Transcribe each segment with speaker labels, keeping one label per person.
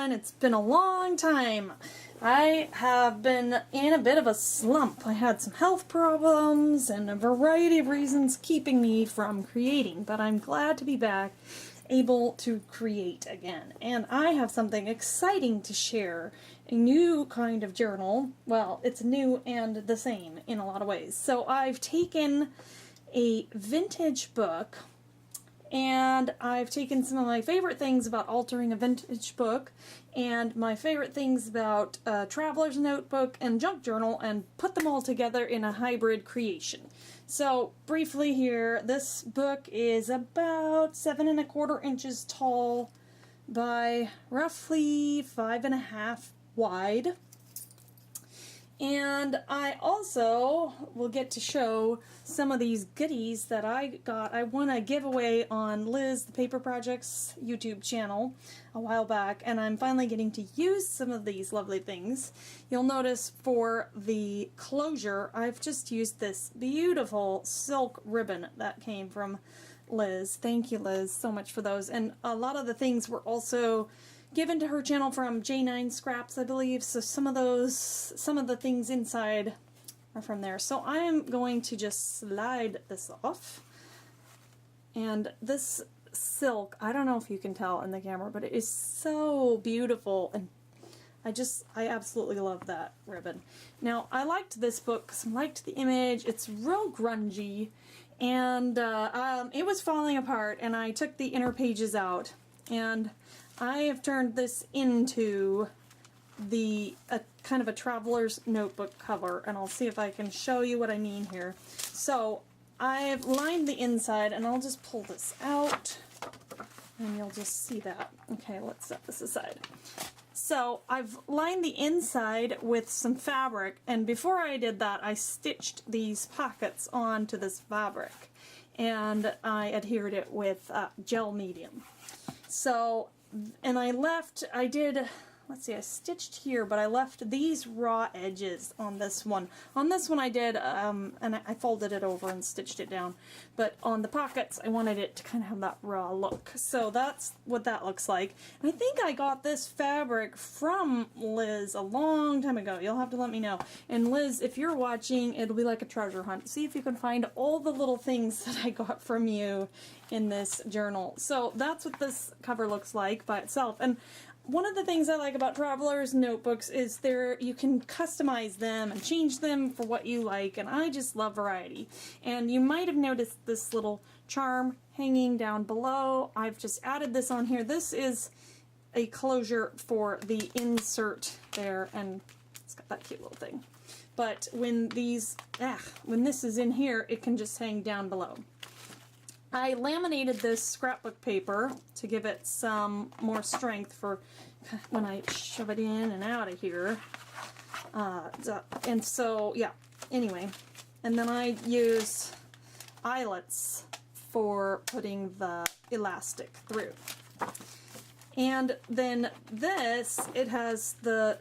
Speaker 1: everyone. It's been a long time. I have been in a bit of a slump. I had some health problems and a variety of reasons keeping me from creating, but I'm glad to be back, able to create again. And I have something exciting to share. A new kind of journal. Well, it's new and the same in a lot of ways. So I've taken a vintage book, and I've taken some of my favorite things about altering a vintage book and my favorite things about a traveler's notebook and junk journal and put them all together in a hybrid creation. So briefly here, this book is about 7¼ inches tall by roughly 5½ wide. And I also will get to show some of these goodies that I got. I won a giveaway on Liz, the Paper Projects YouTube channel a while back, and I'm finally getting to use some of these lovely things. You'll notice for the closure, I've just used this beautiful silk ribbon that came from Liz. Thank you, Liz, so much for those. And a lot of the things were also given to her channel from J9 Scraps, I believe, so some of the things inside are from there. So I am going to just slide this off, and this silk, I don't know if you can tell in the camera, but it is so beautiful, and I absolutely love that ribbon. Now, I liked this book because I liked the image. It's real grungy, and it was falling apart, and I took the inner pages out, and I have turned this into the kind of a traveler's notebook cover, and I'll see if I can show you what I mean here. So I've lined the inside, and I'll just pull this out, and you'll just see that. Okay, let's set this aside. So I've lined the inside with some fabric, and before I did that, I stitched these pockets onto this fabric, and I adhered it with gel medium. So, and I stitched here, but I left these raw edges on this one. On this one I did, and I folded it over and stitched it down. But on the pockets, I wanted it to kind of have that raw look. So that's what that looks like. And I think I got this fabric from Liz a long time ago. You'll have to let me know. And Liz, if you're watching, it'll be like a treasure hunt. See if you can find all the little things that I got from you in this journal. So that's what this cover looks like by itself. And one of the things I like about travelers' notebooks is you can customize them and change them for what you like, and I just love variety. And you might have noticed this little charm hanging down below. I've just added this on here. This is a closure for the insert there, and it's got that cute little thing. But when this is in here, it can just hang down below. I laminated this scrapbook paper to give it some more strength for when I shove it in and out of here. And so, yeah, anyway. And then I use eyelets for putting the elastic through. And then this, it has the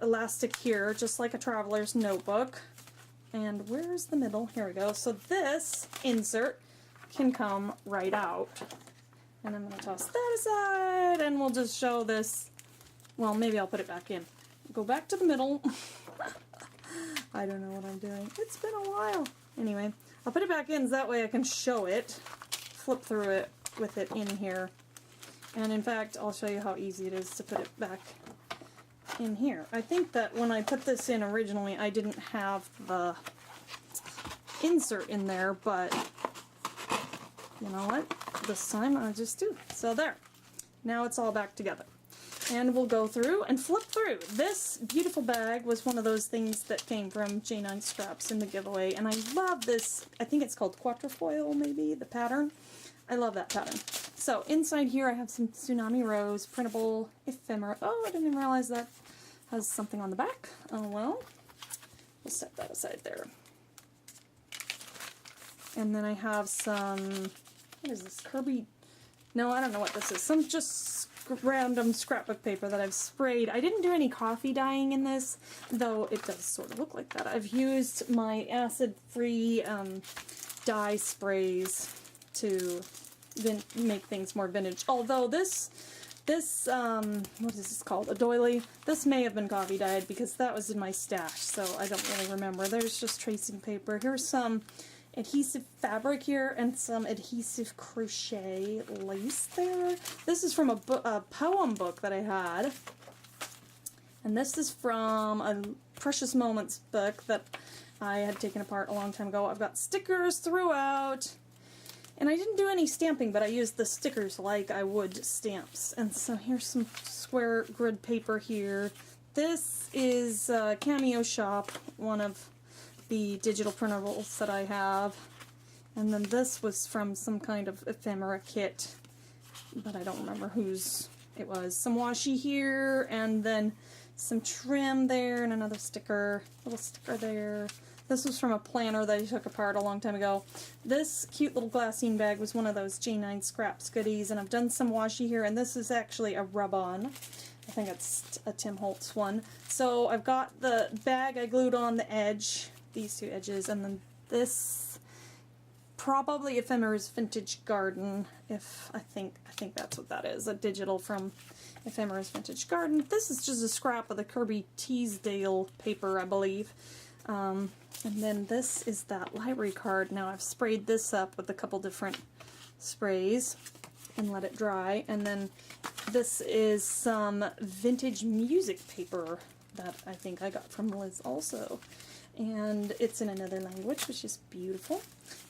Speaker 1: elastic here, just like a traveler's notebook. And where's the middle? Here we go. So this insert can come right out. And I'm going to toss that aside, and we'll just show this. Well, maybe I'll put it back in. Go back to the middle. I don't know what I'm doing. It's been a while. Anyway, I'll put it back in so that way I can show it. Flip through it with it in here. And in fact, I'll show you how easy it is to put it back in here. I think that when I put this in originally, I didn't have the insert in there, but you know what? This time I just do. So there. Now it's all back together. And we'll go through and flip through. This beautiful bag was one of those things that came from J9 Scraps in the giveaway. And I love this. I think it's called Quatrefoil, maybe, the pattern. I love that pattern. So inside here I have some Tsunami Rose printable ephemera. Oh, I didn't even realize that has something on the back. Oh well. We'll set that aside there. And then I have some, what is this, Kirby? No, I don't know what this is. Some just random scrapbook paper that I've sprayed. I didn't do any coffee dyeing in this, though it does sort of look like that. I've used my acid-free dye sprays to make things more vintage. Although this This, what is this called? A doily. This may have been coffee dyed because that was in my stash, so I don't really remember. There's just tracing paper. Here's some adhesive fabric here and some adhesive crochet lace there. This is from a poem book that I had. And this is from a Precious Moments book that I had taken apart a long time ago. I've got stickers throughout. And I didn't do any stamping, but I used the stickers like I would stamps. And so here's some square grid paper here. This is Cameo Shop, one of the digital printables that I have. And then this was from some kind of ephemera kit, but I don't remember whose it was. Some washi here, and then some trim there, and another sticker, little sticker there. This was from a planner that I took apart a long time ago. This cute little glassine bag was one of those J9 Scraps goodies, and I've done some washi here, and this is actually a rub-on. I think it's a Tim Holtz one. So I've got the bag I glued on the edge, these two edges, and then this, probably Ephemera's Vintage Garden, I think that's what that is, a digital from Ephemera's Vintage Garden. This is just a scrap of the Kirby Teasdale paper, I believe. And then this is that library card. Now I've sprayed this up with a couple different sprays and let it dry. And then this is some vintage music paper that I think I got from Liz also. And it's in another language, which is beautiful.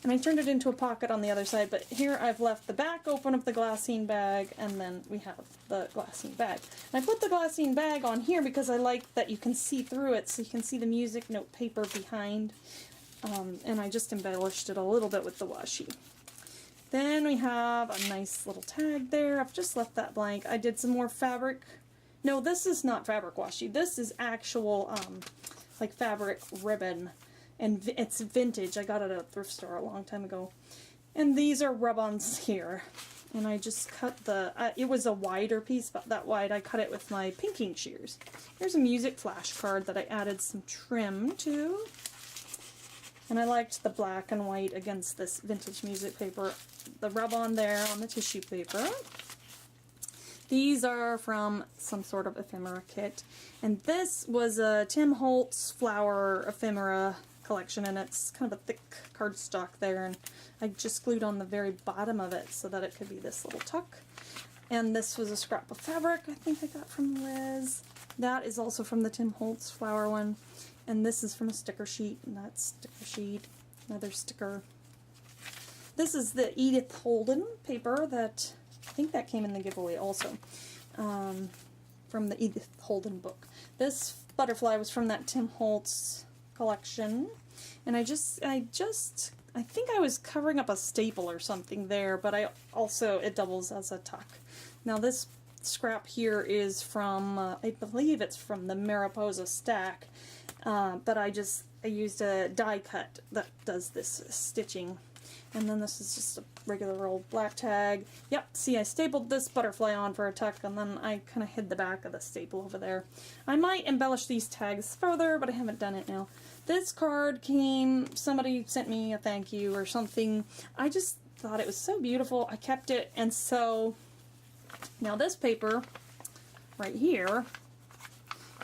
Speaker 1: And I turned it into a pocket on the other side, but here I've left the back open of the glassine bag, and then we have the glassine bag. And I put the glassine bag on here because I like that you can see through it, so you can see the music note paper behind. And I just embellished it a little bit with the washi. Then we have a nice little tag there. I've just left that blank. I did some more fabric. No, this is not fabric washi. This is actual, like fabric ribbon, and it's vintage. I got it at a thrift store a long time ago. And these are rub-ons here. And I just cut the, it was a wider piece, about that wide. I cut it with my pinking shears. Here's a music flash card that I added some trim to. And I liked the black and white against this vintage music paper. The rub-on there on the tissue paper. These are from some sort of ephemera kit. And this was a Tim Holtz flower ephemera collection, and it's kind of a thick cardstock there, and I just glued on the very bottom of it so that it could be this little tuck. And this was a scrap of fabric I think I got from Liz. That is also from the Tim Holtz flower one. And this is from a sticker sheet, and that's sticker sheet, another sticker. This is the Edith Holden paper that, I think that came in the giveaway also, from the Edith Holden book. This butterfly was from that Tim Holtz collection, and I think I was covering up a staple or something there, but it doubles as a tuck. Now this scrap here is from, I believe it's from the Mariposa stack, but I used a die cut that does this stitching. And then this is just a regular old black tag. Yep, see, I stapled this butterfly on for a tuck, and then I kind of hid the back of the staple over there. I might embellish these tags further, but I haven't done it now. This card came, somebody sent me a thank you or something. I just thought it was so beautiful. I kept it, and so now this paper right here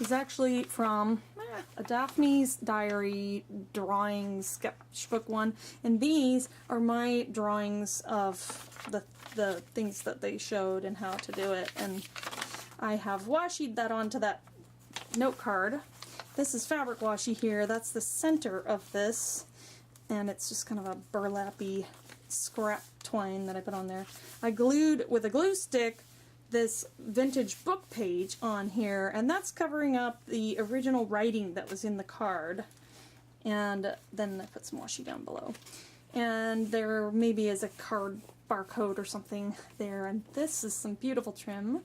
Speaker 1: is actually from a Daphne's Diary drawing sketchbook one, and these are my drawings of the things that they showed and how to do it, and I have washied that onto that note card. This is fabric washi here. That's the center of this, and it's just kind of a burlappy scrap twine that I put on there. I glued with a glue stick this vintage book page on here, and that's covering up the original writing that was in the card. And then I put some washi down below. And there maybe is a card barcode or something there, and this is some beautiful trim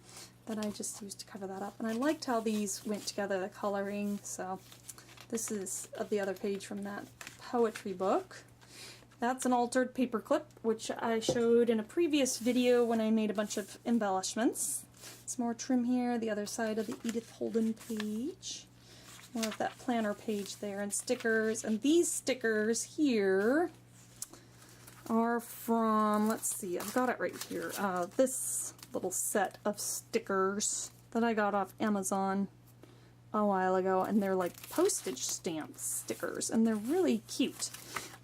Speaker 1: that I just used to cover that up. And I liked how these went together, the coloring, so this is the other page from that poetry book. That's an altered paper clip, which I showed in a previous video when I made a bunch of embellishments. Some more trim here, the other side of the Edith Holden page. More of that planner page there, and stickers. And these stickers here are from, let's see, I've got it right here. This little set of stickers that I got off Amazon a while ago, and they're like postage stamp stickers, and they're really cute,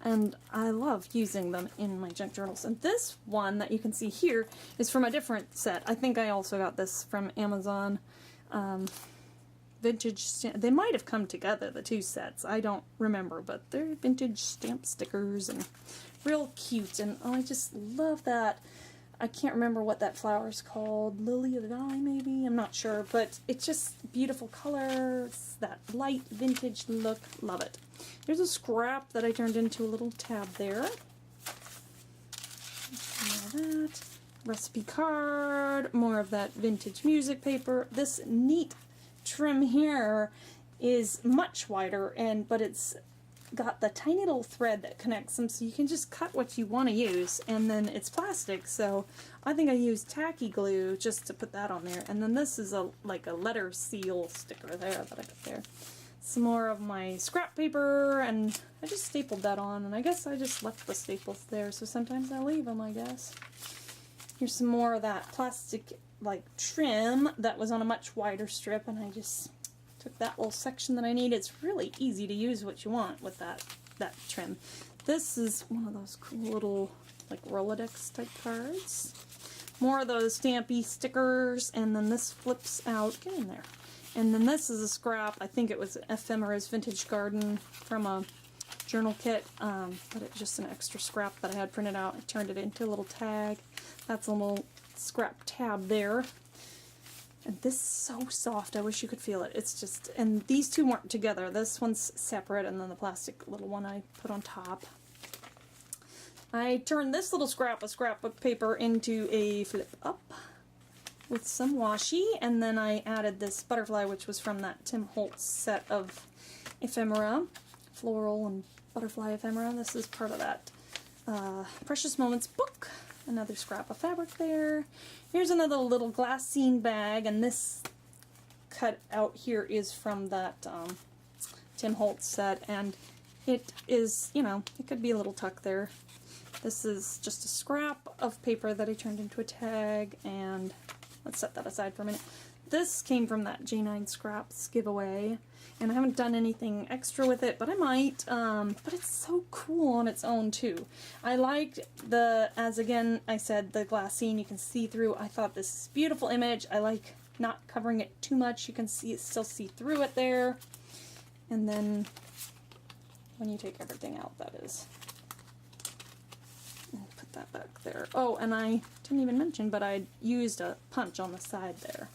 Speaker 1: and I love using them in my junk journals. And this one that you can see here is from a different set. I think I also got this from Amazon. Vintage stamp. They might have come together, the two sets. I don't remember, but they're vintage stamp stickers and real cute, and oh, I just love that. I can't remember what that flower is called. Lily of the Valley, maybe? I'm not sure, but it's just beautiful colors, that light vintage look. Love it. Here's a scrap that I turned into a little tab there. More of that. Recipe card. More of that vintage music paper. This neat trim here is much wider, but it's got the tiny little thread that connects them, so you can just cut what you want to use, and then it's plastic, so I think I used tacky glue just to put that on there. And then this is like a letter seal sticker there that I got there. Some more of my scrap paper, and I just stapled that on, and I guess I just left the staples there, so sometimes I leave them, I guess. Here's some more of that plastic like trim that was on a much wider strip, and I just took that little section that I need. It's really easy to use what you want with that trim. This is one of those cool little like Rolodex type cards. More of those stampy stickers, and then this flips out. Get in there. And then this is a scrap. I think it was Ephemera's Vintage Garden from a journal kit, but it's just an extra scrap that I had printed out. I turned it into a little tag. That's a little scrap tab there. And this is so soft, I wish you could feel it. It's just, and these two weren't together. This one's separate, and then the plastic little one I put on top. I turned this little scrap of scrapbook paper into a flip up with some washi, and then I added this butterfly, which was from that Tim Holtz set of ephemera, floral and butterfly ephemera. This is part of that Precious Moments book. Another scrap of fabric there. Here's another little glassine bag, and this cut out here is from that Tim Holtz set, and it is, you know, it could be a little tuck there. This is just a scrap of paper that I turned into a tag, and let's set that aside for a minute. This came from that J9 Scraps giveaway, and I haven't done anything extra with it, but I might, but it's so cool on its own too. I liked the, as again I said, the glassine you can see through. I thought this is a beautiful image. I like not covering it too much. You can see it, still see through it there. And then when you take everything out, that is. And put that back there. Oh, and I didn't even mention, but I used a punch on the side there.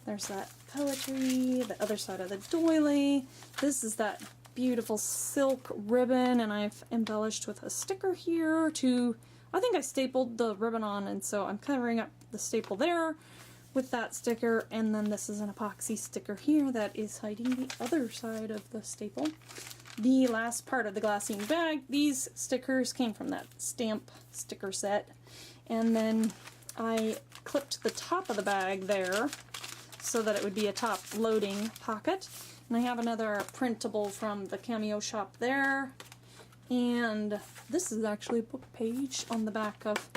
Speaker 1: There's that poetry, the other side of the doily. This is that beautiful silk ribbon, and I've embellished with a sticker here to, I think I stapled the ribbon on, and so I'm covering up the staple there with that sticker, and then this is an epoxy sticker here that is hiding the other side of the staple. The last part of the glassine bag, these stickers came from that stamp sticker set, and then I clipped the top of the bag there so that it would be a top loading pocket. And I have another printable from the Cameo shop there. And this is actually a book page on the back of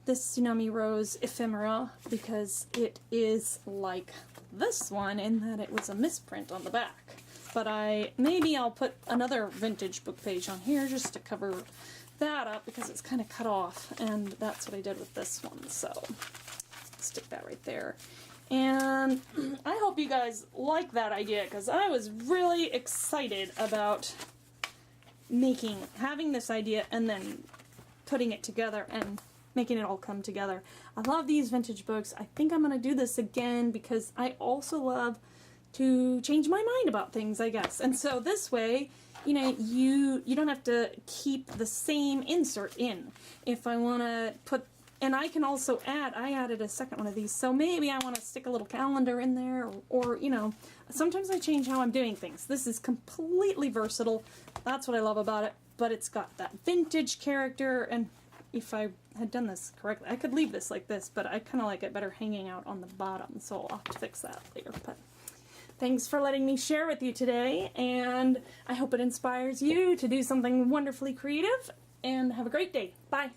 Speaker 1: this Tsunami Rose ephemera, because it is like this one in that it was a misprint on the back. But maybe I'll put another vintage book page on here just to cover that up, because it's kind of cut off, and that's what I did with this one. So stick that right there. And I hope you guys like that idea, because I was really excited about having this idea and then putting it together and making it all come together. I love these vintage books. I think I'm going to do this again because I also love to change my mind about things, I guess. And so this way, you know, you don't have to keep the same insert in. If I want to put, and I can also add, I added a second one of these, so maybe I want to stick a little calendar in there, or, you know, sometimes I change how I'm doing things. This is completely versatile. That's what I love about it, but it's got that vintage character, and if I had done this correctly, I could leave this like this, but I kind of like it better hanging out on the bottom, so I'll have to fix that later. But thanks for letting me share with you today, and I hope it inspires you to do something wonderfully creative, and have a great day. Bye!